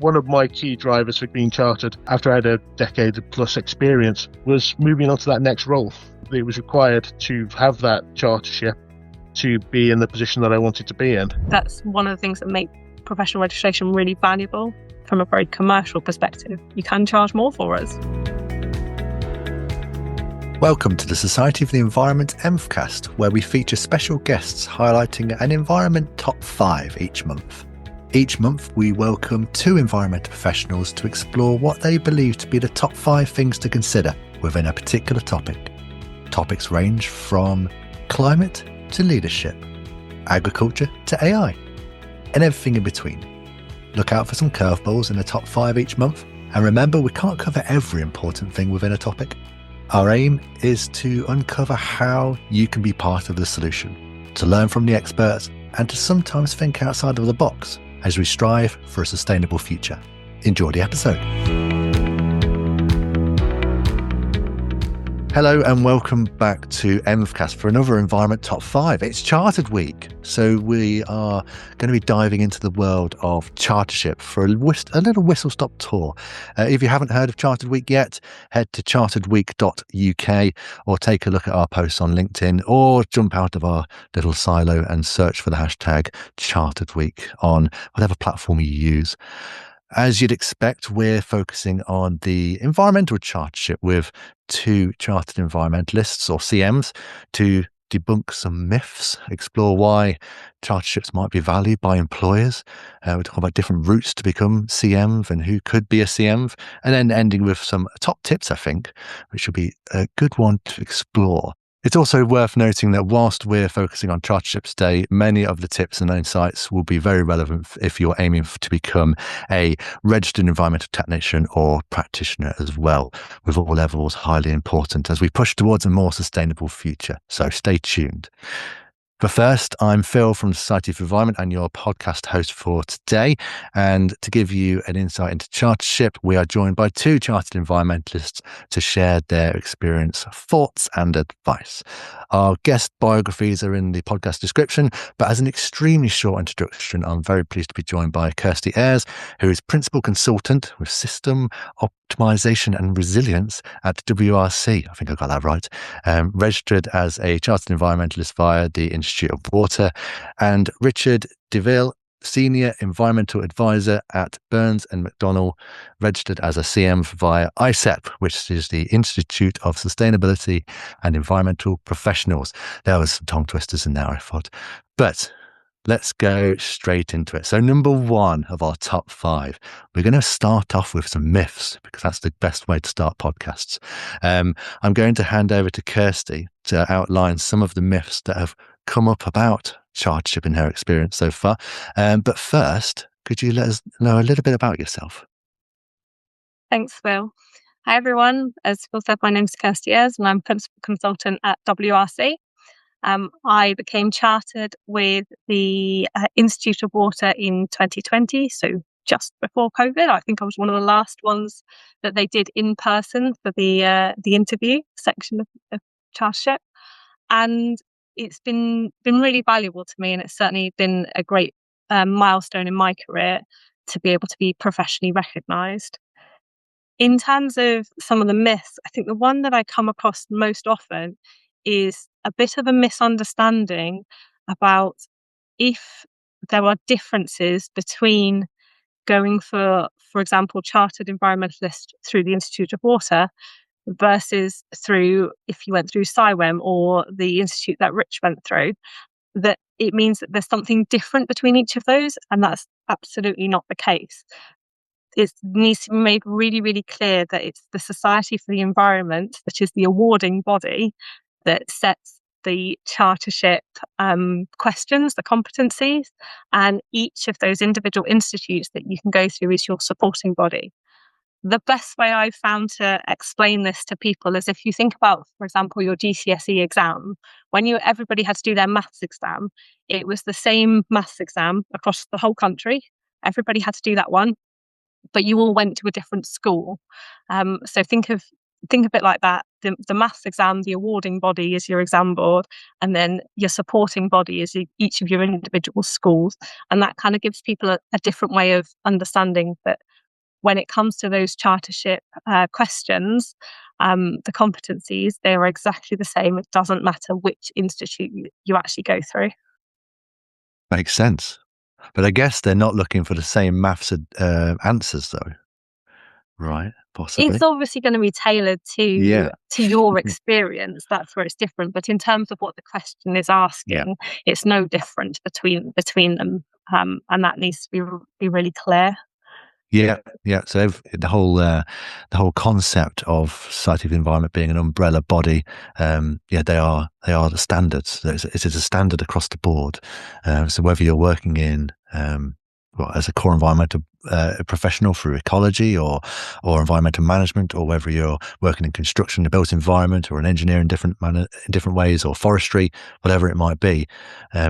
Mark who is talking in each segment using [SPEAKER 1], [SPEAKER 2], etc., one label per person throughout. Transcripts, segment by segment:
[SPEAKER 1] One of my key drivers for being chartered after I had a decade plus experience was moving on to that next role. It was required to have that chartership to be in the position that I wanted to be in.
[SPEAKER 2] That's one of the things that make professional registration really valuable from a very commercial perspective. You can charge more for us.
[SPEAKER 3] Welcome to the Society for the Environment EnvCast, where we feature special guests highlighting an environment top 5 each month. Each month, we welcome 2 environmental professionals to explore what they believe to be the top 5 things to consider within a particular topic. Topics range from climate to leadership, agriculture to AI, and everything in between. Look out for some curveballs in the top 5 each month, and remember, we can't cover every important thing within a topic. Our aim is to uncover how you can be part of the solution, to learn from the experts, and to sometimes think outside of the box as we strive for a sustainable future. Enjoy the episode. Hello and welcome back to EnvCast for another Environment Top 5. It's Chartered Week, so we are going to be diving into the world of Chartership for a little whistle-stop tour. If you haven't heard of Chartered Week yet, head to charteredweek.uk or take a look at our posts on LinkedIn or jump out of our little silo and search for the hashtag Chartered Week on whatever platform you use. As you'd expect, we're focusing on the environmental chartership with 2 Chartered Environmentalists, or CEnvs, to debunk some myths, explore why charterships might be valued by employers. We're talking about different routes to become CEnv and who could be a CEnv, and then ending with some top tips, I think, which will be a good one to explore. It's also worth noting that whilst we're focusing on Charterships Day, many of the tips and insights will be very relevant if you're aiming to become a registered environmental technician or practitioner as well, with all levels highly important as we push towards a more sustainable future. So stay tuned. But first, I'm Phil from the Society for Environment and your podcast host for today. And to give you an insight into Chartership, we are joined by 2 Chartered Environmentalists to share their experience, thoughts and advice. Our guest biographies are in the podcast description, but as an extremely short introduction, I'm very pleased to be joined by Kirsty Ayres, who is Principal Consultant with System Optimization and Resilience at WRC. I think I got that right. Registered as a Chartered Environmentalist via the Institute of Water, and Richard Deaville, Senior Environmental Advisor at Burns and McDonnell, registered as a CEnv via ICEP, which is the Institute of Sustainability and Environmental Professionals. There was some tongue twisters in there, I thought. But let's go straight into it. So number 1 of our top 5, we're going to start off with some myths because that's the best way to start podcasts. I'm going to hand over to Kirsty to outline some of the myths that have come up about chartership in her experience so far. But first, could you let us know a little bit about yourself?
[SPEAKER 2] Thanks, Phil. Hi, everyone. As Phil said, my name's Kirsty Ayres and I'm Principal Consultant at WRC. I became chartered with the Institute of Water in 2020, so just before COVID. I think I was one of the last ones that they did in person for the interview section of chartership, and it's been really valuable to me, and it's certainly been a great milestone in my career to be able to be professionally recognised. In terms of some of the myths, I think the one that I come across most often is a bit of a misunderstanding about if there are differences between going for example, Chartered Environmentalist through the Institute of Water versus through, if you went through CEnv or the institute that Rich went through, that it means that there's something different between each of those, and that's absolutely not the case. It needs to be made really, really clear that it's the Society for the Environment that is the awarding body that sets the chartership questions, the competencies, and each of those individual institutes that you can go through is your supporting body. The best way I've found to explain this to people is if you think about, for example, your GCSE exam, when everybody had to do their maths exam, it was the same maths exam across the whole country. Everybody had to do that one, but you all went to a different school. So think of it like that. the maths exam, the awarding body is your exam board, and then your supporting body is each of your individual schools. And that kind of gives people a different way of understanding that when it comes to those chartership questions, the competencies, they are exactly the same. It doesn't matter which institute you actually go through.
[SPEAKER 3] Makes sense. But I guess they're not looking for the same maths answers, though. Right, possibly.
[SPEAKER 2] It's obviously going to be tailored to your experience. That's where it's different. But in terms of what the question is asking, it's no different between them, and that needs to be really clear.
[SPEAKER 3] Yeah. So the whole concept of Society of the Environment being an umbrella body, they are the standards. It is a standard across the board. So whether you're working in as a core environmental professional through ecology or environmental management, or whether you're working in construction, the built environment, or an engineer in different ways, or forestry, whatever it might be,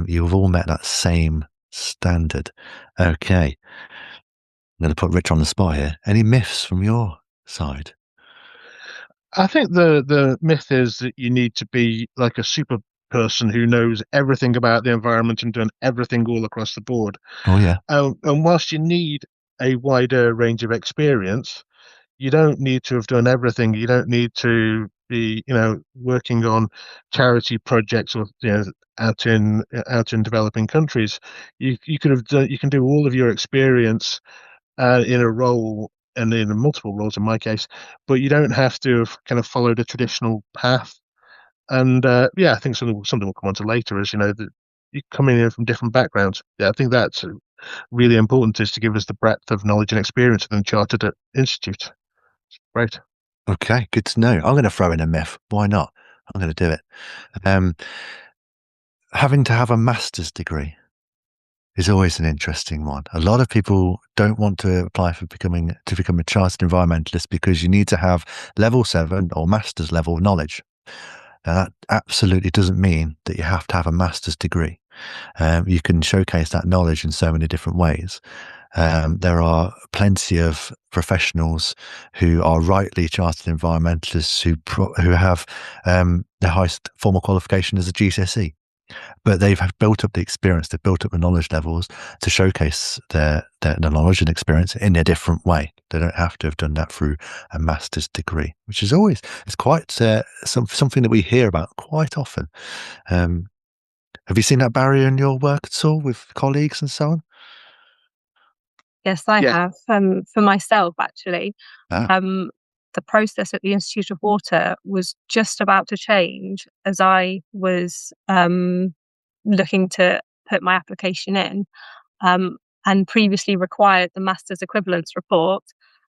[SPEAKER 3] you've all met that same standard. Okay. I'm going to put Rich on the spot here. Any myths from your side?
[SPEAKER 1] I think the myth is that you need to be like a super person who knows everything about the environment and done everything all across the board.
[SPEAKER 3] Oh, yeah.
[SPEAKER 1] And whilst you need a wider range of experience, you don't need to have done everything. You don't need to be, working on charity projects or, out in developing countries. You can do all of your experience in a role, and in multiple roles in my case, but you don't have to have kind of followed a traditional path. And I think something we'll come on to later is, that you coming in from different backgrounds. I think that's really important, is to give us the breadth of knowledge and experience within Chartered Institute. Right.
[SPEAKER 3] Okay, good to know. I'm going to throw in a myth. Why not? I'm going to do it. Having to have a master's degree is always an interesting one. A lot of people don't want to apply to become a chartered environmentalist because you need to have level 7 or master's level knowledge. Now, that absolutely doesn't mean that you have to have a master's degree. You can showcase that knowledge in so many different ways. There are plenty of professionals who are rightly chartered environmentalists who have their highest formal qualification as a GCSE. But they've built up the experience, they've built up the knowledge levels to showcase their knowledge and experience in a different way. They don't have to have done that through a master's degree, which is it's quite something that we hear about quite often. Have you seen that barrier in your work at all with colleagues and so on?
[SPEAKER 2] Yes, I have. For myself, actually. The process at the Institute of Water was just about to change as I was looking to put my application in, and previously required the master's equivalence report,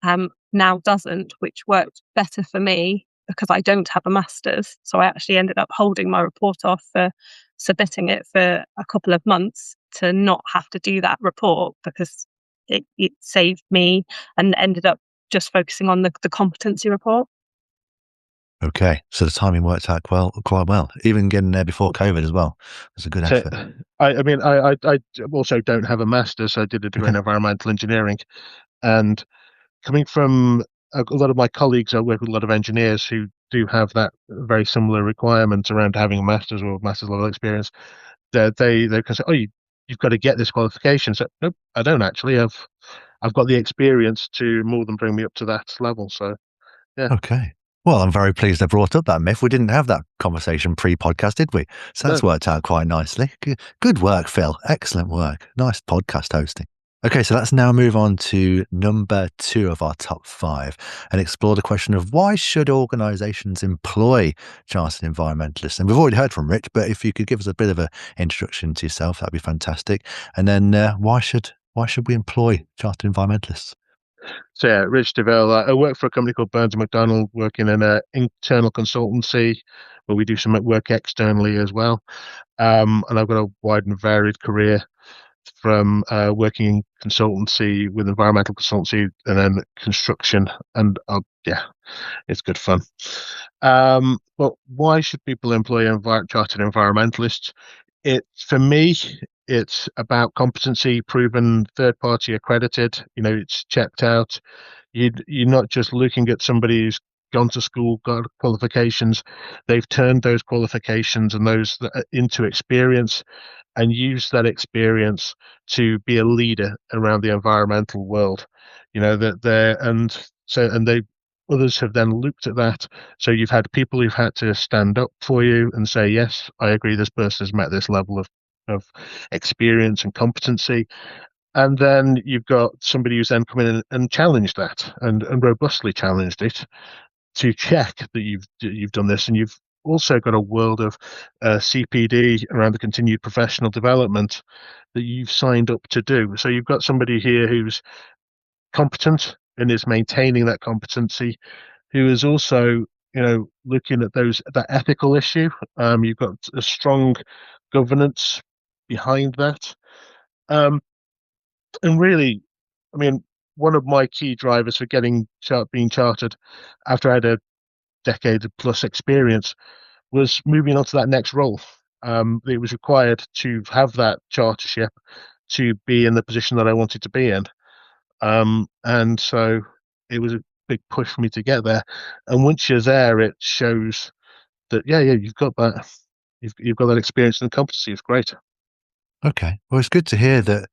[SPEAKER 2] now doesn't, which worked better for me because I don't have a master's. So I actually ended up holding my report off for submitting it for a couple of months to not have to do that report, because it saved me, and ended up just focusing on the competency report.
[SPEAKER 3] Okay, so the timing worked out quite well, even getting there before COVID as well. It was a good effort.
[SPEAKER 1] I also don't have a master's, so I did a degree in environmental engineering. And coming from a lot of my colleagues, I work with a lot of engineers who do have that very similar requirement around having a master's or master's level experience. They can say, "Oh, you've got to get this qualification." So nope, I don't actually. I've got the experience to more than bring me up to that level. So yeah.
[SPEAKER 3] Okay. Well, I'm very pleased I brought up that myth. We didn't have that conversation pre-podcast, did we? So that's worked out quite nicely. Good work, Phil. Excellent work. Nice podcast hosting. Okay, so let's now move on to number 2 of our top 5 and explore the question of why should organisations employ chartered environmentalists? And we've already heard from Rich, but if you could give us a bit of an introduction to yourself, that'd be fantastic. And then why should we employ chartered environmentalists?
[SPEAKER 1] So yeah, Rich Deaville. I work for a company called Burns & McDonnell, working in an internal consultancy, where we do some work externally as well. And I've got a wide and varied career, from working in consultancy with environmental consultancy, and then construction, and it's good fun. But why should people employ chartered environmentalists? For me, it's about competency, proven, third-party accredited. It's checked out. You're not just looking at somebody who's gone to school, got qualifications. They've turned those qualifications and those into experience, and used that experience to be a leader around the environmental world. That they're and they others have then looked at that. So you've had people who've had to stand up for you and say, yes, I agree, this person has met this level of experience and competency. And then you've got somebody who's then come in and challenged that and robustly challenged it to check that you've done this. And you've also got a world of CPD around the continued professional development that you've signed up to do. So you've got somebody here who's competent and is maintaining that competency, who is also, looking at that ethical issue. You've got a strong governance behind that. And really, I mean, one of my key drivers for being chartered after I had a decade plus experience was moving on to that next role. It was required to have that chartership to be in the position that I wanted to be in. And so it was a big push for me to get there. And once you're there, it shows that, you've got that. You've got that experience and competency. It's great.
[SPEAKER 3] Okay. Well, it's good to hear that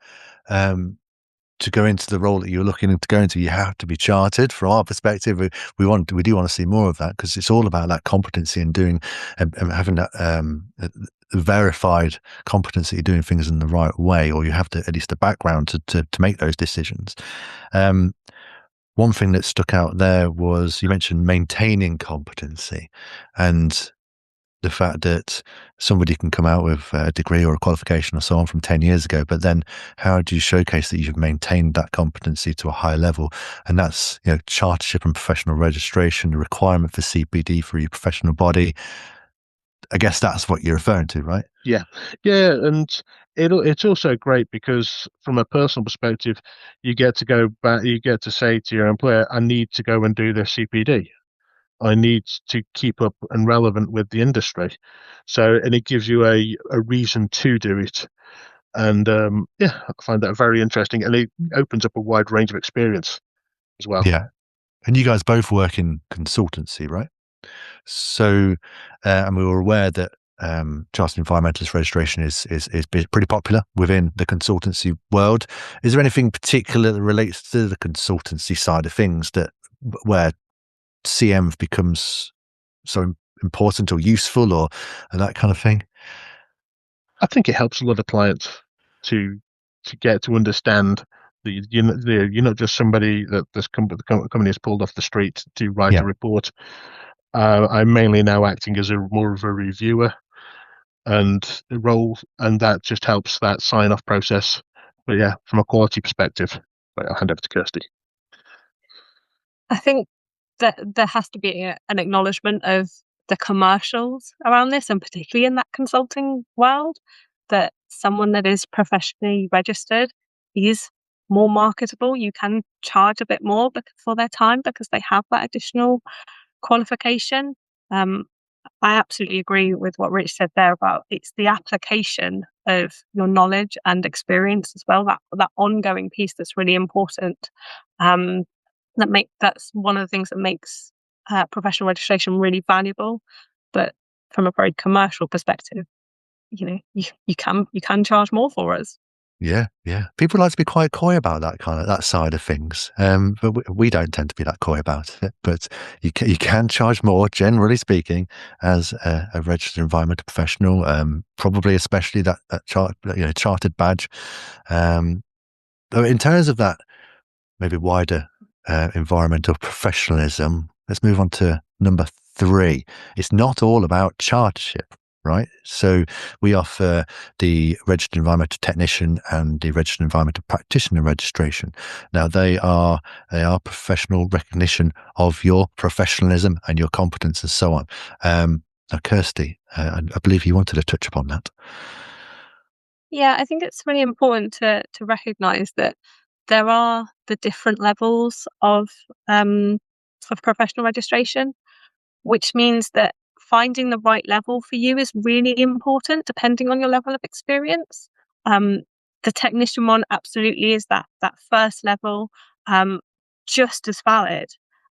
[SPEAKER 3] to go into the role that you're looking to go into, you have to be chartered. From our perspective, we do want to see more of that, because it's all about that competency and doing and having that verified competency, doing things in the right way, or you have to at least the background to make those decisions. One thing that stuck out there was you mentioned maintaining competency, and the fact that somebody can come out with a degree or a qualification or so on from 10 years ago, but then how do you showcase that you've maintained that competency to a high level? And that's, chartership and professional registration, the requirement for CPD for your professional body. I guess that's what you're referring to, right?
[SPEAKER 1] Yeah, and it's also great because from a personal perspective, you get to go back, you get to say to your employer, I need to go and do this CPD. I need to keep up and relevant with the industry. And it gives you a reason to do it. And I find that very interesting. And it opens up a wide range of experience as well.
[SPEAKER 3] Yeah. And you guys both work in consultancy, right? So, and we were aware that Chartered Environmentalist registration is pretty popular within the consultancy world. Is there anything particular that relates to the consultancy side of things where CEnv becomes so important or useful or that kind of thing?
[SPEAKER 1] I think it helps a lot of clients to get to understand that you're not just somebody that the company has pulled off the street to write a report. I'm mainly now acting as more of a reviewer and the role, and that just helps that sign-off process. But yeah, from a quality perspective, I'll hand over to Kirsty.
[SPEAKER 2] I think that there has to be an acknowledgement of the commercials around this, and particularly in that consulting world, that someone that is professionally registered is more marketable. You can charge a bit more for their time because they have that additional qualification. I absolutely agree with what Rich said there about it's the application of your knowledge and experience as well, that ongoing piece that's really important. That's one of the things that makes professional registration really valuable. But from a very commercial perspective, you can charge more for us.
[SPEAKER 3] Yeah. People like to be quite coy about that side of things, but we don't tend to be that coy about it. But you can charge more, generally speaking, as a registered environmental professional. Probably, especially that chartered badge. In terms of that, maybe wider environmental professionalism. Let's move on to number 3. It's not all about chartership. Right. So we offer the registered environmental technician and the registered environmental practitioner registration. Now they are professional recognition of your professionalism and your competence and so on. Now, Kirsty, I believe you wanted to touch upon that.
[SPEAKER 2] Yeah, I think it's really important to recognise that there are the different levels of professional registration, which means that finding the right level for you is really important depending on your level of experience. The technician one absolutely is that first level, just as valid.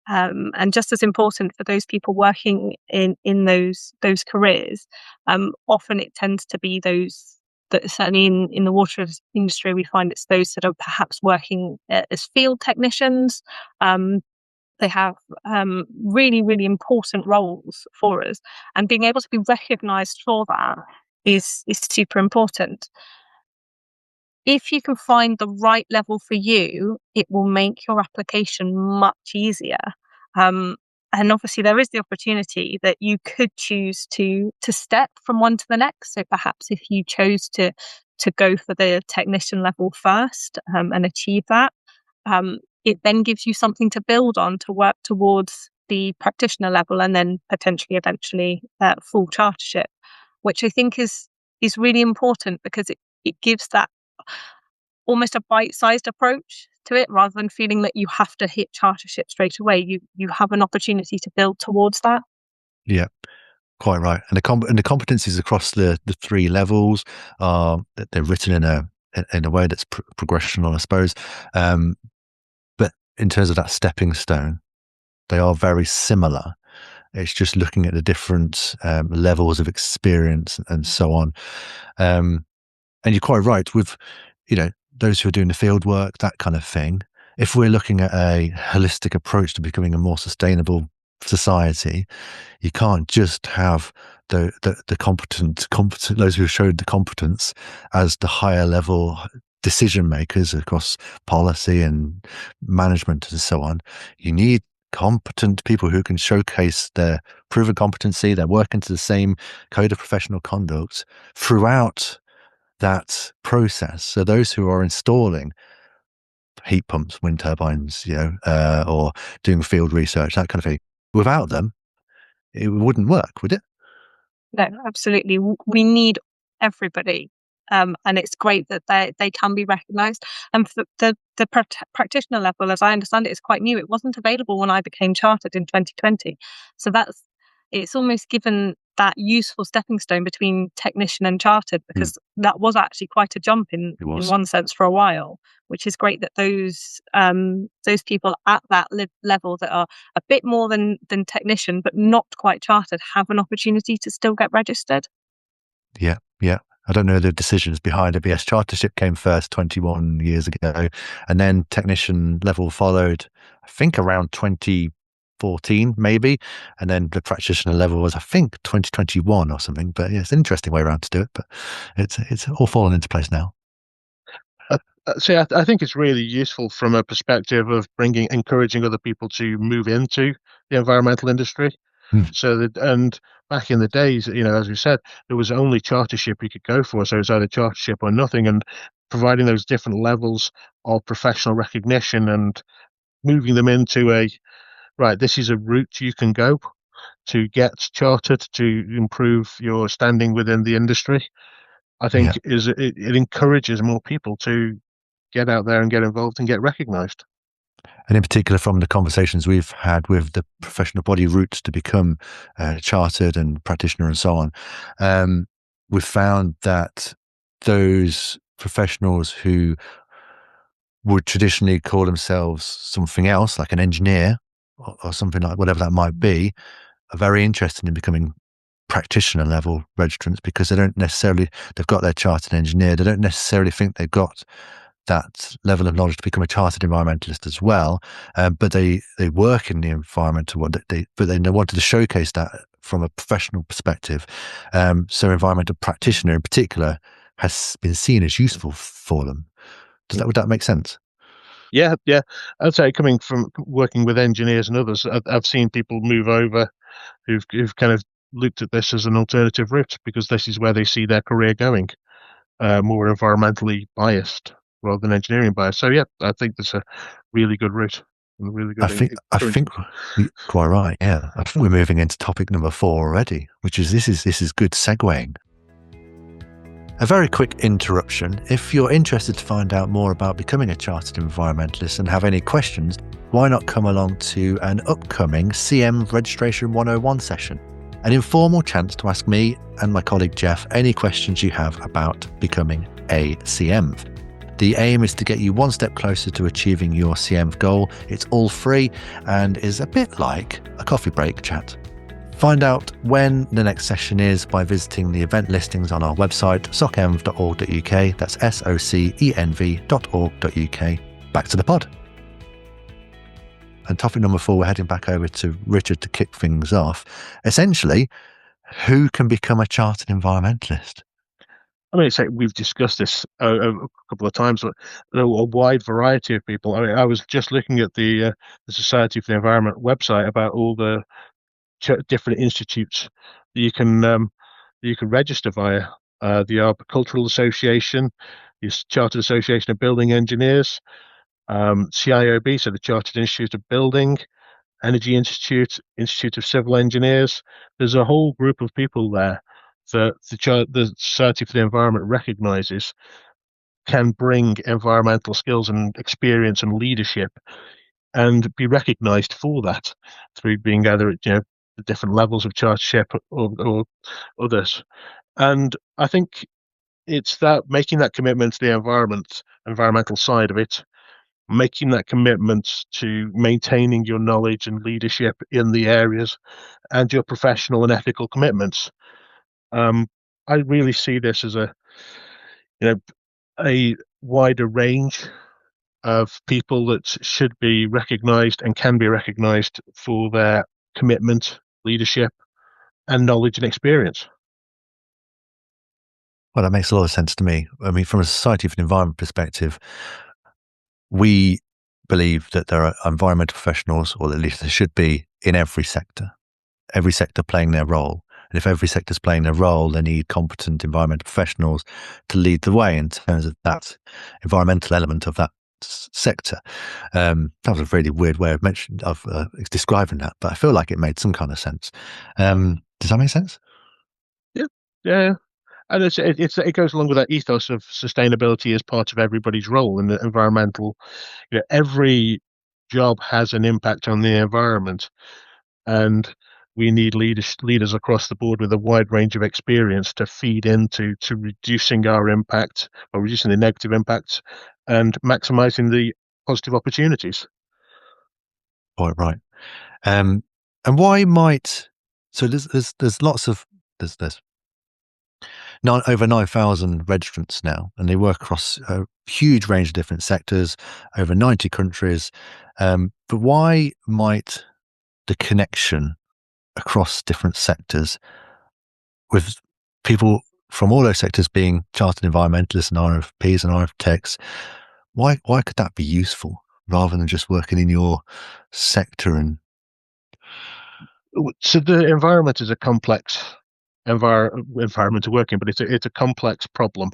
[SPEAKER 2] And just as important for those people working in those careers, often it tends to be those that, certainly in the water industry, we find it's those that are perhaps working as field technicians. They have really, really important roles for us, and being able to be recognised for that is super important. If you can find the right level for you, it will make your application much easier. And obviously, there is the opportunity that you could choose to step from one to the next. So perhaps if you chose to go for the technician level first and achieve that, it then gives you something to build on to work towards the practitioner level, and then potentially eventually full chartership, which I think is really important, because it gives that almost a bite-sized approach to it, rather than feeling that you have to hit chartership straight away. You have an opportunity to build towards that.
[SPEAKER 3] Yeah, quite right. And the competencies across the 3 levels are that they're written in a way that's progressional, I suppose. But in terms of that stepping stone, they are very similar. It's just looking at the different levels of experience and so on. And you're quite right with, those who are doing the field work, that kind of thing. If we're looking at a holistic approach to becoming a more sustainable society, you can't just have the competent those who have showed the competence as the higher level decision makers across policy and management and so on. You need competent people who can showcase their proven competency, their work into the same code of professional conduct throughout that process. So those who are installing heat pumps, wind turbines, or doing field research, that kind of thing, without them, it wouldn't work, would it?
[SPEAKER 2] No, absolutely. We need everybody. And it's great that they can be recognised. And for the practitioner level, as I understand it, is quite new. It wasn't available when I became chartered in 2020. So it's almost given that useful stepping stone between technician and chartered, because that was actually quite a jump in one sense for a while, which is great that those people at that level that are a bit more than technician but not quite chartered have an opportunity to still get registered.
[SPEAKER 3] Yeah. I don't know the decisions behind it, but yes, chartership came first 21 years ago, and then technician level followed, I think, around 2014 maybe, and then the practitioner level was, I think, 2021 or something. But yeah, it's an interesting way around to do it, but it's all fallen into place now.
[SPEAKER 1] See, I think it's really useful from a perspective of encouraging other people to move into the environmental industry. And back in the days, as we said, there was only chartership you could go for. So it was either chartership or nothing. And providing those different levels of professional recognition and moving them into this is a route you can go to get chartered to improve your standing within the industry, I think it encourages more people to get out there and get involved and get recognised.
[SPEAKER 3] And in particular, from the conversations we've had with the professional body routes to become chartered and practitioner and so on, we've found that those professionals who would traditionally call themselves something else, like an engineer or something like whatever that might be, are very interested in becoming practitioner level registrants, because they've got their chartered engineer. They don't necessarily think they've got that level of knowledge to become a chartered environmentalist as well, but they work in the environmental world, but they wanted to showcase that from a professional perspective. So environmental practitioner in particular has been seen as useful for them. Would that make sense?
[SPEAKER 1] Yeah. I'd say, coming from working with engineers and others, I've seen people move over who've kind of looked at this as an alternative route, because this is where they see their career going, more environmentally biased rather than engineering biased. So yeah, I think that's a really good route.
[SPEAKER 3] I think quite right. Yeah, I think we're moving into topic number 4 already, which is this is good segueing. A very quick interruption. If you're interested to find out more about becoming a chartered environmentalist and have any questions, why not come along to an upcoming CEnv Registration 101 session, an informal chance to ask me and my colleague Jeff any questions you have about becoming a CEnv. The aim is to get you one step closer to achieving your CEnv goal. It's all free and is a bit like a coffee break chat. Find out when the next session is by visiting the event listings on our website, socenv.org.uk. That's socenv.org.uk. Back to the pod. And topic number 4, we're heading back over to Richard to kick things off. Essentially, who can become a chartered environmentalist?
[SPEAKER 1] I mean, we've discussed this a couple of times, but a wide variety of people. I mean, I was just looking at the Society for the Environment website about all the different institutes that you can register via. The Arboricultural Association, the Chartered Association of Building Engineers, CIOB, so the Chartered Institute of Building, Energy Institute, Institute of Civil Engineers. There's a whole group of people there that the Society for the Environment recognises can bring environmental skills and experience and leadership, and be recognised for that through being either at the different levels of chartership or others. And I think it's that making that commitment to the environmental side of it, making that commitment to maintaining your knowledge and leadership in the areas, and your professional and ethical commitments. I really see this as a wider range of people that should be recognised and can be recognised for their commitment, leadership, and knowledge and experience.
[SPEAKER 3] Well, that makes a lot of sense to me. I mean, from a Society for the Environment perspective, we believe that there are environmental professionals, or at least there should be, in every sector playing their role. And if every sector is playing their role, they need competent environmental professionals to lead the way in terms of that environmental element of that sector. That was a really weird way of describing that, but I feel like it made some kind of sense. Does that make sense?
[SPEAKER 1] Yeah. And it goes along with that ethos of sustainability as part of everybody's role in the environmental. Every job has an impact on the environment, and we need leaders across the board with a wide range of experience to feed into reducing our impact, or reducing the negative impacts, and maximising the positive opportunities.
[SPEAKER 3] Quite right. And why might there's lots of there's over 9,000 registrants now, and they work across a huge range of different sectors, over 90 countries. But why might the connection across different sectors, with people from all those sectors being chartered environmentalists and RFPs and architects, why could that be useful rather than just working in your sector? And
[SPEAKER 1] so the environment is a complex environment to work in, but it's a complex problem.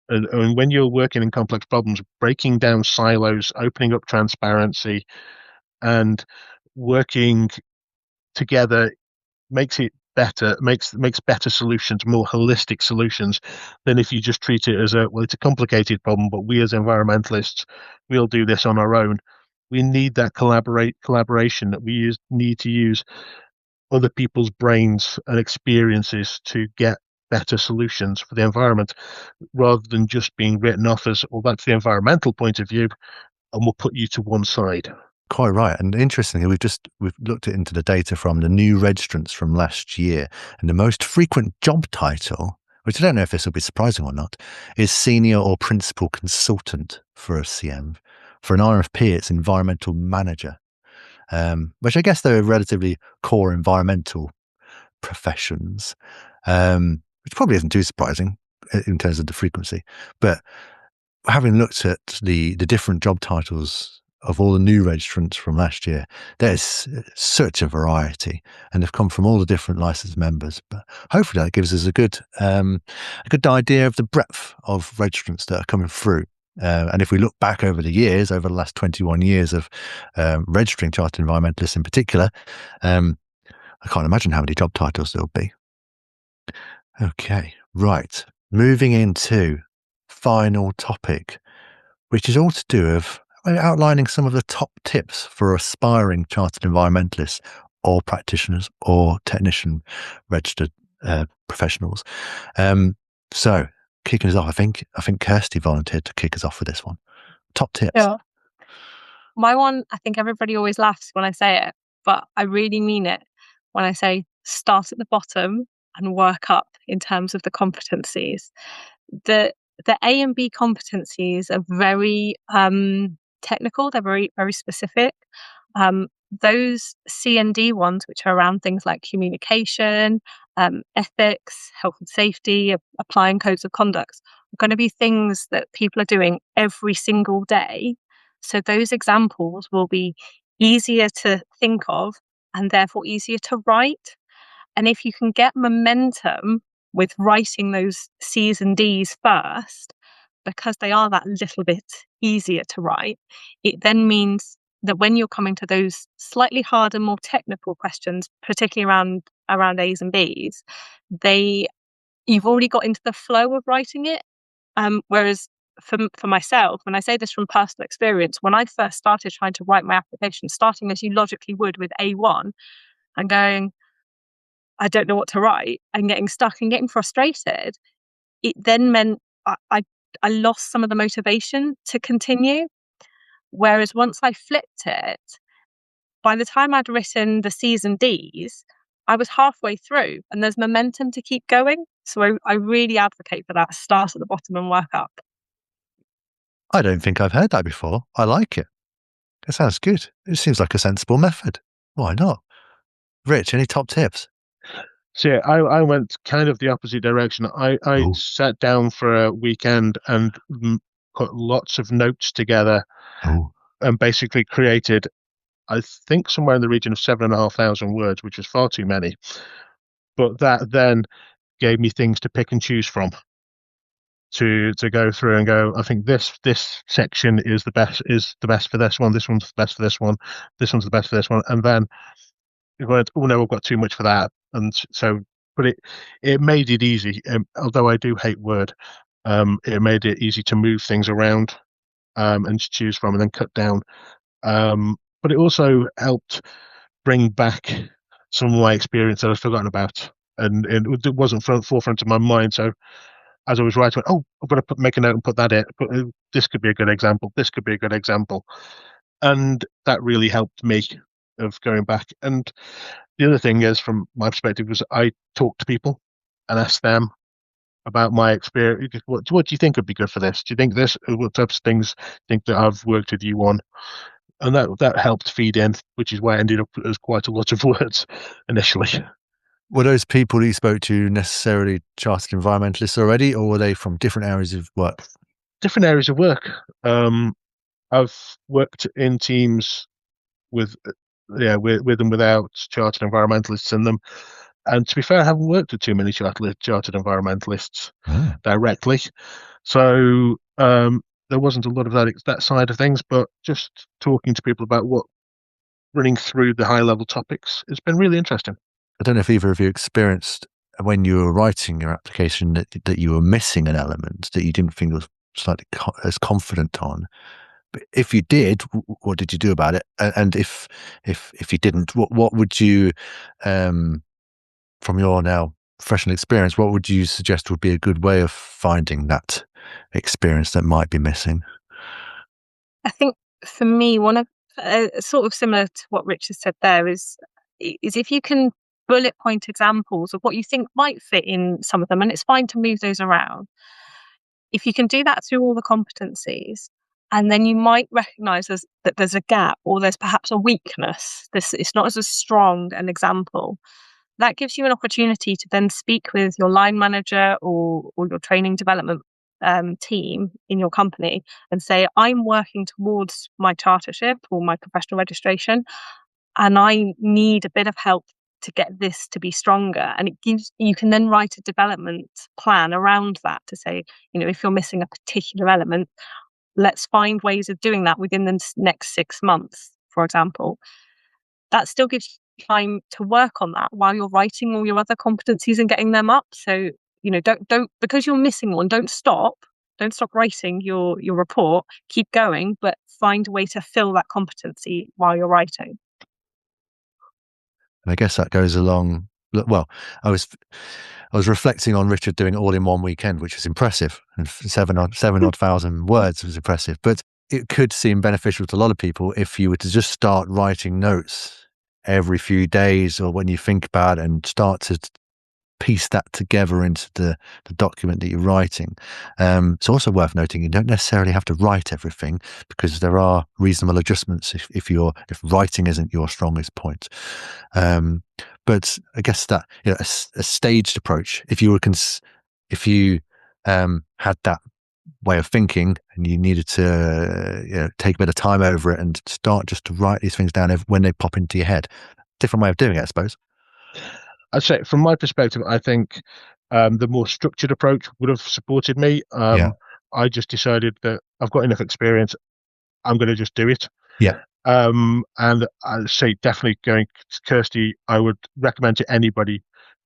[SPEAKER 1] And when you're working in complex problems, breaking down silos, opening up transparency, and working together makes it better, makes better solutions, more holistic solutions, than if you just treat it as it's a complicated problem, but we as environmentalists, we'll do this on our own. We need that collaboration, that we need to use other people's brains and experiences to get better solutions for the environment, rather than just being written off as, well, that's the environmental point of view, and we'll put you to one side.
[SPEAKER 3] Quite right. And interestingly, we've looked into the data from the new registrants from last year, and the most frequent job title, which I don't know if this will be surprising or not, is senior or principal consultant for a CEnv. For an RFP, it's environmental manager, which I guess they're relatively core environmental professions, which probably isn't too surprising in terms of the frequency. But having looked at the different job titles of all the new registrants from last year, there's such a variety, and they've come from all the different licensed members. But hopefully that gives us a good idea of the breadth of registrants that are coming through. And if we look back over the years, over the last 21 years of registering chartered environmentalists in particular, I can't imagine how many job titles there'll be. Okay, right. Moving into final topic, which is all to do with outlining some of the top tips for aspiring chartered environmentalists or practitioners or technician registered professionals. So kicking us off, I think Kirsty volunteered to kick us off with this one. Top tips.
[SPEAKER 2] Yeah. My one, I think everybody always laughs when I say it, but I really mean it when I say start at the bottom and work up in terms of the competencies. The A and B competencies are very technical. They're very, very specific. Those C and D ones, which are around things like communication, ethics, health and safety, applying codes of conduct, are going to be things that people are doing every single day. So those examples will be easier to think of and therefore easier to write. And if you can get momentum with writing those C's and D's first, because they are that little bit easier to write, it then means that when you're coming to those slightly harder, more technical questions, particularly around A's and B's, you've already got into the flow of writing it. Whereas for myself, when I say this from personal experience, when I first started trying to write my application, starting as you logically would with A1 and going, I don't know what to write, and getting stuck and getting frustrated, it then meant I lost some of the motivation to continue. Whereas once I flipped it, by the time I'd written the C's and D's, I was halfway through and there's momentum to keep going. So I really advocate for that. Start at the bottom and work up.
[SPEAKER 3] I don't think I've heard that before. I like it. It sounds good. It seems like a sensible method. Why not? Rich, any top tips?
[SPEAKER 1] So yeah, I went kind of the opposite direction. I sat down for a weekend and put lots of notes together and basically created, I think, somewhere in the region of 7,500 words, which was far too many. But that then gave me things to pick and choose from to go through and go, I think this section is the best for this one. This one's the best for this one. This one's the best for this one. And then it went, oh no, I've got too much for that. And so, but it made it easy. Although I do hate Word, it made it easy to move things around and to choose from and then cut down. But it also helped bring back some of my experience that I'd forgotten about, and it wasn't forefront of my mind. So as I was writing, I went, I've got to make a note and put that in. But this could be a good example. This could be a good example, and that really helped me of going back. And the other thing is, from my perspective, was I talked to people and asked them about my experience. What do you think would be good for this? Do you think this? What types of things do you think that I've worked with you on? And that helped feed in, which is why I ended up as quite a lot of words initially.
[SPEAKER 3] Were those people that you spoke to necessarily chartered environmentalists already, or were they from different areas of work?
[SPEAKER 1] Different areas of work. I've worked in teams with and without chartered environmentalists in them. And to be fair, I haven't worked with too many chartered environmentalists directly. So there wasn't a lot of that side of things, but just talking to people about running through the high level topics has been really interesting.
[SPEAKER 3] I don't know if either of you experienced when you were writing your application that you were missing an element that you didn't think was slightly as confident on. But if you did, what did you do about it? And if you didn't, what would you, from your now professional experience, what would you suggest would be a good way of finding that experience that might be missing?
[SPEAKER 2] I think for me, one of sort of similar to what Richard said there is if you can bullet point examples of what you think might fit in some of them, and it's fine to move those around. If you can do that through all the competencies, and then you might recognise that there's a gap or there's perhaps a weakness. It's not as strong an example. That gives you an opportunity to then speak with your line manager or your training development team in your company and say, I'm working towards my chartership or my professional registration, and I need a bit of help to get this to be stronger. And you can then write a development plan around that to say, if you're missing a particular element, let's find ways of doing that within the next 6 months, for example. That still gives you time to work on that while you're writing all your other competencies and getting them up. So, don't because you're missing one, don't stop writing your report, keep going, but find a way to fill that competency while you're writing.
[SPEAKER 3] And I guess that goes along. Well, I I was reflecting on Richard doing it all in one weekend, which was impressive, and seven odd thousand words was impressive. But it could seem beneficial to a lot of people if you were to just start writing notes every few days, or when you think about it, and start to piece that together into the document that you're writing. It's also worth noting you don't necessarily have to write everything, because there are reasonable adjustments if writing isn't your strongest point. But I guess that a staged approach, if you had that way of thinking and you needed to take a bit of time over it and start just to write these things down when they pop into your head, different way of doing it, I suppose.
[SPEAKER 1] I'd say from my perspective, I think the more structured approach would have supported me. I just decided that I've got enough experience. I'm going to just do it.
[SPEAKER 3] Yeah.
[SPEAKER 1] And I'd say definitely going to Kirsty, I would recommend to anybody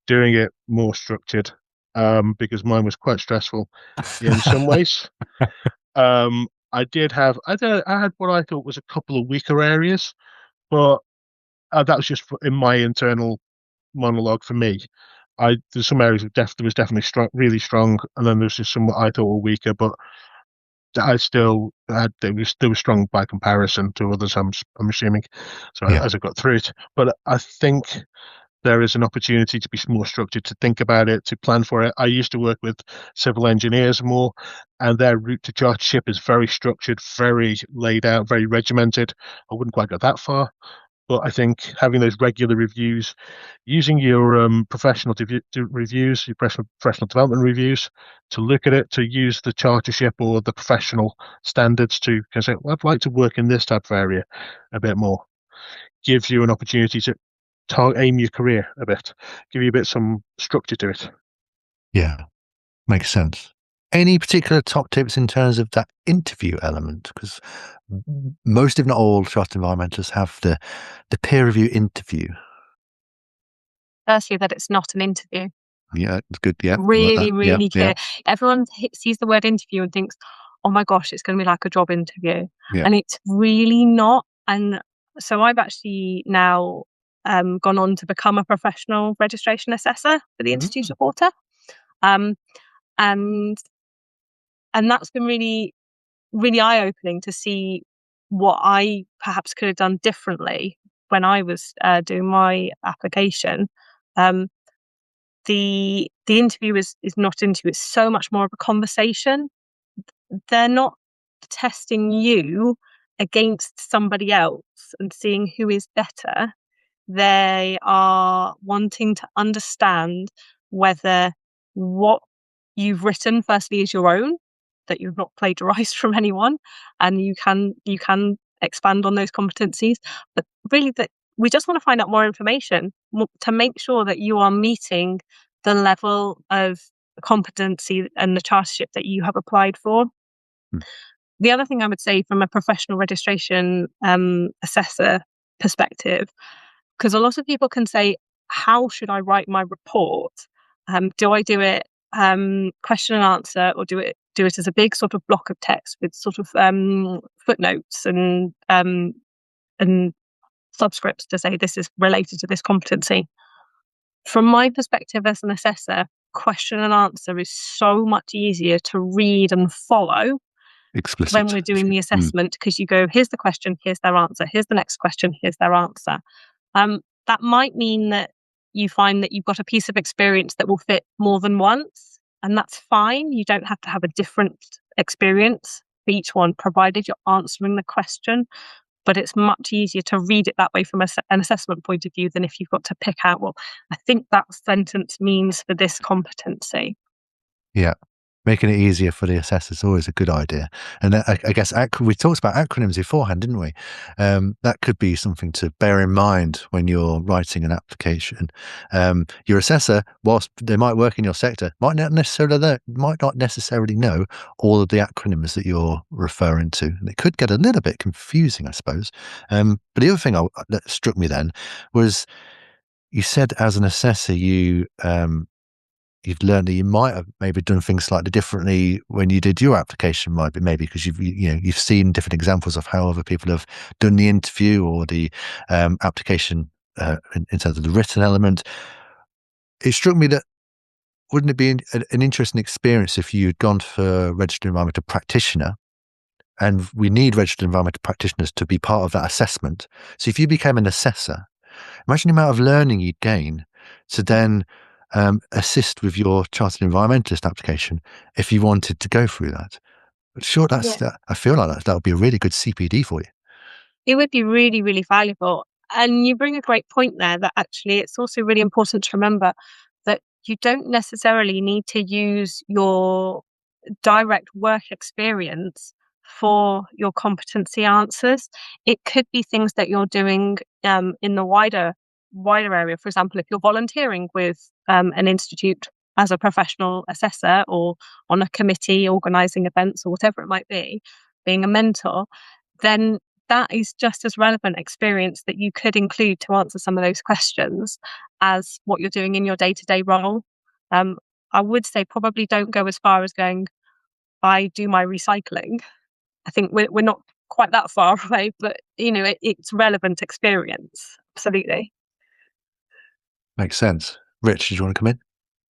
[SPEAKER 1] doing it more structured, because mine was quite stressful in some ways. I had what I thought was a couple of weaker areas, but that was just in my internal monologue for me. There's some areas there was definitely strong, really strong, and then there's just some I thought were weaker, but I still had they were strong by comparison to others. I'm assuming, so as I got through it. But I think there is an opportunity to be more structured, to think about it, to plan for it. I used to work with civil engineers more, and their route to chartership is very structured, very laid out, very regimented. I wouldn't quite go that far. But I think having those regular reviews, using your professional reviews, your professional development reviews, to look at it, to use the chartership or the professional standards to say, well, I'd like to work in this type of area a bit more, gives you an opportunity to aim your career a bit, give you a bit some structure to it.
[SPEAKER 3] Yeah, makes sense. Any particular top tips in terms of that interview element? Because most, if not all, Chartered Environmentalists have the peer review interview.
[SPEAKER 2] Firstly, that it's not an interview.
[SPEAKER 3] Yeah, it's good. Yeah,
[SPEAKER 2] really clear. Yeah. Everyone sees the word interview and thinks, "Oh my gosh, it's going to be like a job interview," and it's really not. And so I've actually now gone on to become a professional registration assessor for the Institute supporter, and that's been really, really eye-opening to see what I perhaps could have done differently when I was doing my application. The interview is not an interview; it's so much more of a conversation. They're not testing you against somebody else and seeing who is better. They are wanting to understand whether what you've written firstly is your own, that you've not plagiarized from anyone, and you can expand on those competencies, but really that we just want to find out more information to make sure that you are meeting the level of competency and the chartership that you have applied for. The other thing I would say from a professional registration assessor perspective, because a lot of people can say, how should I write my report? Do I do it question and answer, or do it as a big sort of block of text with sort of footnotes and subscripts to say this is related to this competency? From my perspective as an assessor, question and answer is so much easier to read and follow
[SPEAKER 3] explicit
[SPEAKER 2] when we're doing the assessment, because you go, here's the question, here's their answer, here's the next question, here's their answer. That might mean that you find that you've got a piece of experience that will fit more than once, and that's fine. You don't have to have a different experience for each one, provided you're answering the question. But it's much easier to read it that way from an assessment point of view than if you've got to pick out, well, I think that sentence means for this competency.
[SPEAKER 3] Yeah. Making it easier for the assessor is always a good idea. And I guess we talked about acronyms beforehand, didn't we? That could be something to bear in mind when you're writing an application. Your assessor, whilst they might work in your sector, might not necessarily know all of the acronyms that you're referring to. And it could get a little bit confusing, I suppose. But the other thing that struck me then was you said as an assessor, you've learned that you might have maybe done things slightly differently when you did your application, maybe because you've seen different examples of how other people have done the interview or the application in terms of the written element. It struck me that wouldn't it be an interesting experience if you'd gone for registered environmental practitioner? And we need registered environmental practitioners to be part of that assessment. So if you became an assessor, imagine the amount of learning you'd gain to then assist with your Chartered Environmentalist application if you wanted to go through that. Sure, I feel like that would be a really good CPD for you.
[SPEAKER 2] It would be really, really valuable. And you bring a great point there, that actually it's also really important to remember that you don't necessarily need to use your direct work experience for your competency answers. It could be things that you're doing in the wider area. For example, if you're volunteering with an institute as a professional assessor, or on a committee organising events, or whatever it might be, being a mentor, then that is just as relevant experience that you could include to answer some of those questions as what you're doing in your day-to-day role. I would say probably don't go as far as going, I do my recycling. I think we're not quite that far away, but it's relevant experience. Absolutely.
[SPEAKER 3] Makes sense. Rich, did you want to come in?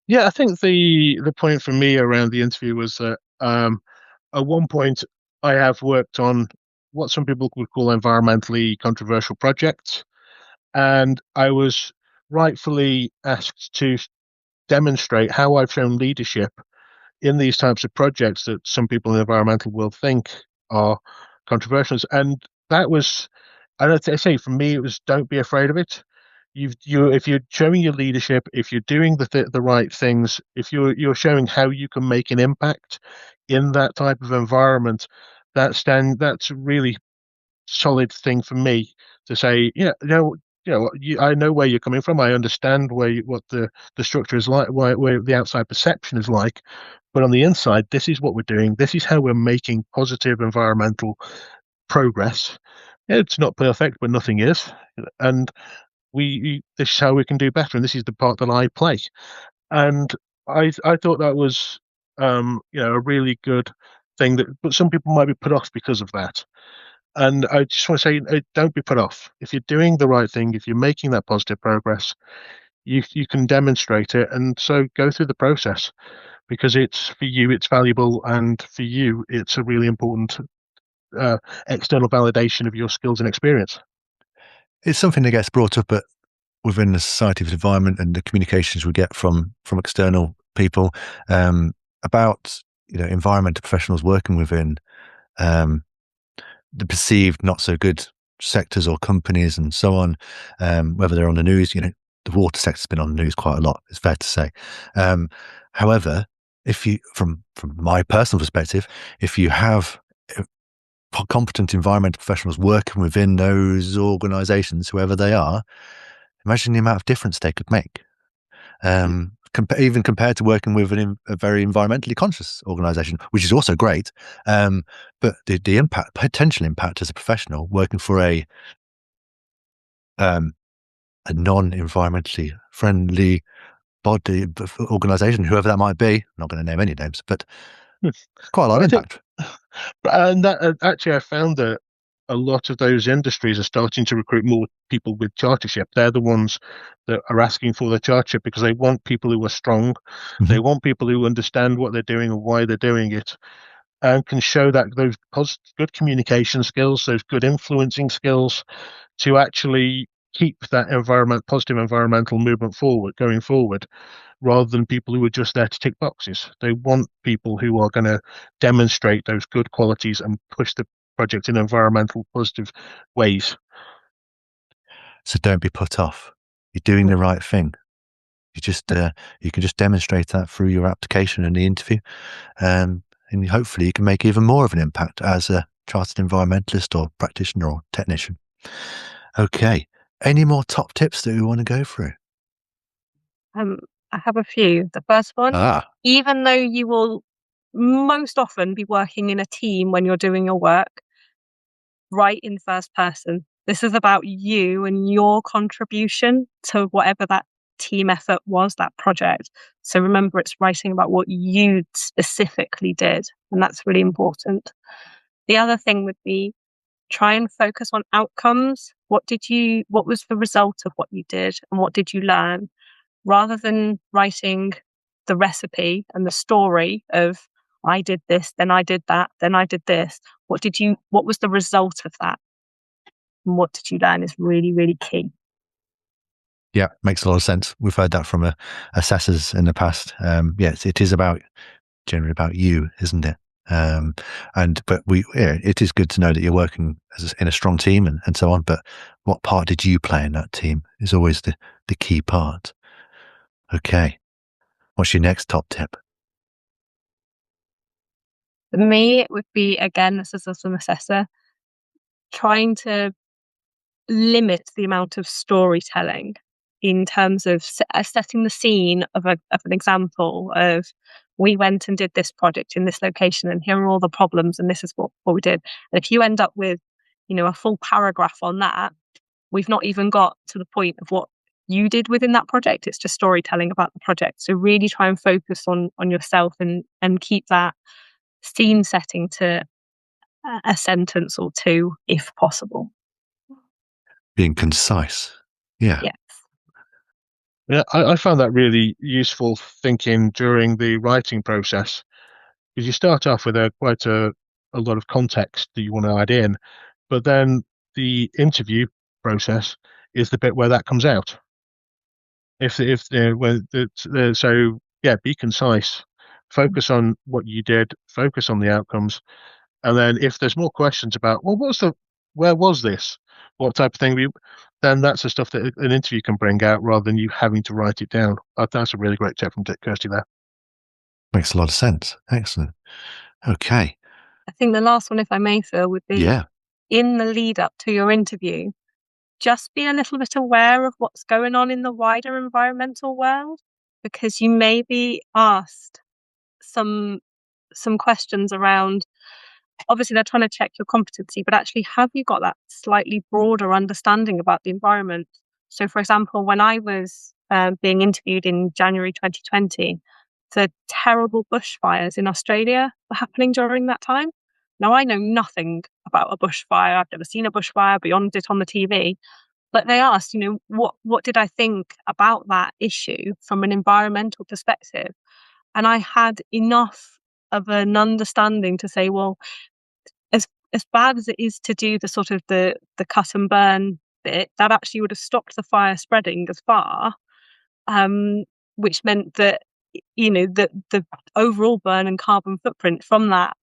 [SPEAKER 1] Yeah, I think the point for me around the interview was that at one point I have worked on what some people would call environmentally controversial projects, and I was rightfully asked to demonstrate how I've shown leadership in these types of projects that some people in the environmental world think are controversial. And that was, I say for me, it was don't be afraid of it. If you're showing your leadership, if you're doing the right things, if you're showing how you can make an impact in that type of environment, that's a really solid thing for me to say. I know where you're coming from. I understand what the structure is like, where the outside perception is like, but on the inside, this is what we're doing. This is how we're making positive environmental progress. It's not perfect, but nothing is, and this is how we can do better, and this is the part that I play. And I thought that was a really good thing, but some people might be put off because of that. And I just want to say, don't be put off. If you're doing the right thing, if you're making that positive progress, you can demonstrate it, and so go through the process, because it's for you, it's valuable, and for you, it's a really important external validation of your skills and experience.
[SPEAKER 3] It's something that gets brought up within the Society of the Environment and the communications we get from external people about environmental professionals working within the perceived not so good sectors or companies and so on, whether they're on the news. The water sector's been on the news quite a lot, it's fair to say. However, if you, from my personal perspective, if you have competent environmental professionals working within those organizations, whoever they are, imagine the amount of difference they could make. Even compared to working with a very environmentally conscious organization, which is also great. But the potential impact as a professional working for a non-environmentally friendly body, organization, whoever that might be, I'm not going to name any names, but quite a lot of impact.
[SPEAKER 1] And that actually, I found that a lot of those industries are starting to recruit more people with chartership. They're the ones that are asking for the chartership because they want people who are strong. Mm-hmm. They want people who understand what they're doing and why they're doing it, and can show that those good communication skills, those good influencing skills, to actually keep that positive environmental movement going forward, rather than people who are just there to tick boxes. They want people who are going to demonstrate those good qualities and push the project in environmental positive ways.
[SPEAKER 3] So don't be put off. You're doing the right thing. You can just demonstrate that through your application and the interview, and hopefully you can make even more of an impact as a chartered environmentalist or practitioner or technician. Okay, any more top tips that we want to go through?
[SPEAKER 2] I have a few. The first one, even though you will most often be working in a team when you're doing your work, write in first person. This is about you and your contribution to whatever that team effort was, that project. So remember, it's writing about what you specifically did, and that's really important. The other thing would be try and focus on outcomes. What was the result of what you did, and what did you learn? Rather than writing the recipe and the story of I did this, then I did that, then I did this. What was the result of that? And what did you learn is really, really key.
[SPEAKER 3] Yeah, makes a lot of sense. We've heard that from assessors in the past. Yes, it is generally about you, isn't it? But it is good to know that you're working in a strong team and so on. But what part did you play in that team is always the key part. Okay, what's your next top tip?
[SPEAKER 2] For me, it would be, again, this is as an assessor, trying to limit the amount of storytelling in terms of setting the scene of an example of, we went and did this project in this location and here are all the problems and this is what we did. And if you end up with, a full paragraph on that, we've not even got to the point of what you did within that project. It's just storytelling about the project. So really try and focus on yourself and keep that scene setting to a sentence or two, if possible.
[SPEAKER 3] Being concise. Yeah.
[SPEAKER 2] Yes.
[SPEAKER 1] Yeah, I found that really useful thinking during the writing process, because you start off with quite a lot of context that you want to add in, but then the interview process is the bit where that comes out. So be concise, focus on what you did, focus on the outcomes, and then if there's more questions about, well, where was this, what type of thing, then that's the stuff that an interview can bring out rather than you having to write it down. That's a really great tip from Kirsty there.
[SPEAKER 3] Makes a lot of sense. Excellent. Okay.
[SPEAKER 2] I think the last one, if I may, Phil, would be in the lead up to your interview, just be a little bit aware of what's going on in the wider environmental world, because you may be asked some questions around, obviously they're trying to check your competency, but actually, have you got that slightly broader understanding about the environment? So, for example, when I was being interviewed in January 2020, the terrible bushfires in Australia were happening during that time. Now, I know nothing about a bushfire. I've never seen a bushfire beyond it on the TV. But they asked, what did I think about that issue from an environmental perspective? And I had enough of an understanding to say, well, as bad as it is to do the sort of the cut and burn bit, that actually would have stopped the fire spreading as far, which meant that the overall burn and carbon footprint from that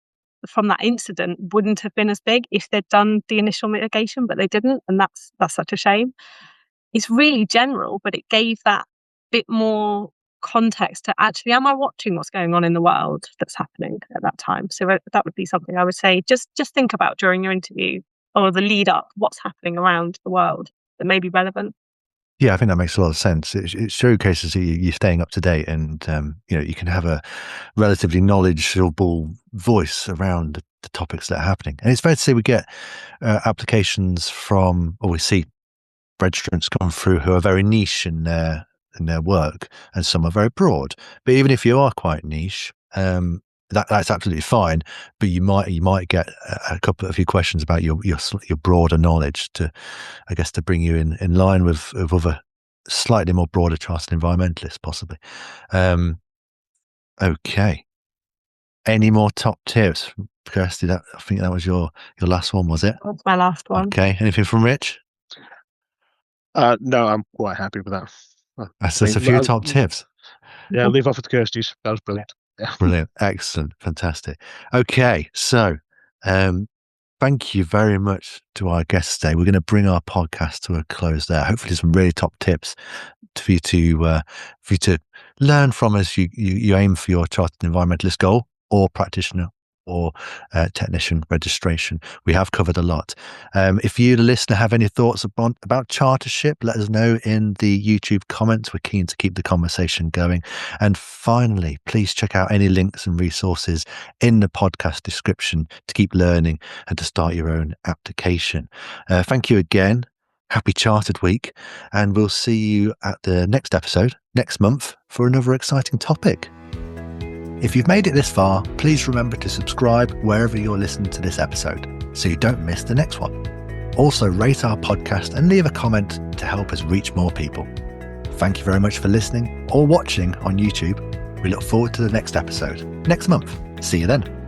[SPEAKER 2] incident wouldn't have been as big if they'd done the initial mitigation, but they didn't, and that's such a shame. It's really general, but it gave that bit more context to actually, am I watching what's going on in the world that's happening at that time? So that would be something I would say just think about during your interview or the lead up, what's happening around the world that may be relevant.
[SPEAKER 3] Yeah, I think that makes a lot of sense. It showcases you staying up to date, and you can have a relatively knowledgeable voice around the topics that are happening. And it's fair to say we get applications from, or we see registrants come through who are very niche in their work, and some are very broad. But even if you are quite niche, that's absolutely fine. But you might get a few questions about your broader knowledge to bring you in line with other slightly more broader chartered environmentalists, possibly. Okay. Any more top tips, Kirsty? I think that was your last one, was it?
[SPEAKER 2] That's my last one.
[SPEAKER 3] Okay. Anything from Rich?
[SPEAKER 1] No, I'm quite happy with that.
[SPEAKER 3] That's a few top tips.
[SPEAKER 1] Yeah, leave off with Kirsty's. That was brilliant. Yeah.
[SPEAKER 3] Brilliant. Excellent. Fantastic. Okay. So, thank you very much to our guests today. We're going to bring our podcast to a close there. Hopefully some really top tips for you to learn from as you aim for your Chartered Environmentalist goal, or practitioner, or technician registration. We have covered a lot. If you, the listener, have any thoughts about Chartership, let us know in the YouTube comments. We're keen to keep the conversation going. And finally, please check out any links and resources in the podcast description to keep learning and to start your own application. Thank you again. Happy Chartered Week, and we'll see you at the next episode next month for another exciting topic. If you've made it this far, please remember to subscribe wherever you're listening to this episode so you don't miss the next one. Also, rate our podcast and leave a comment to help us reach more people. Thank you very much for listening or watching on YouTube. We look forward to the next episode next month. See you then.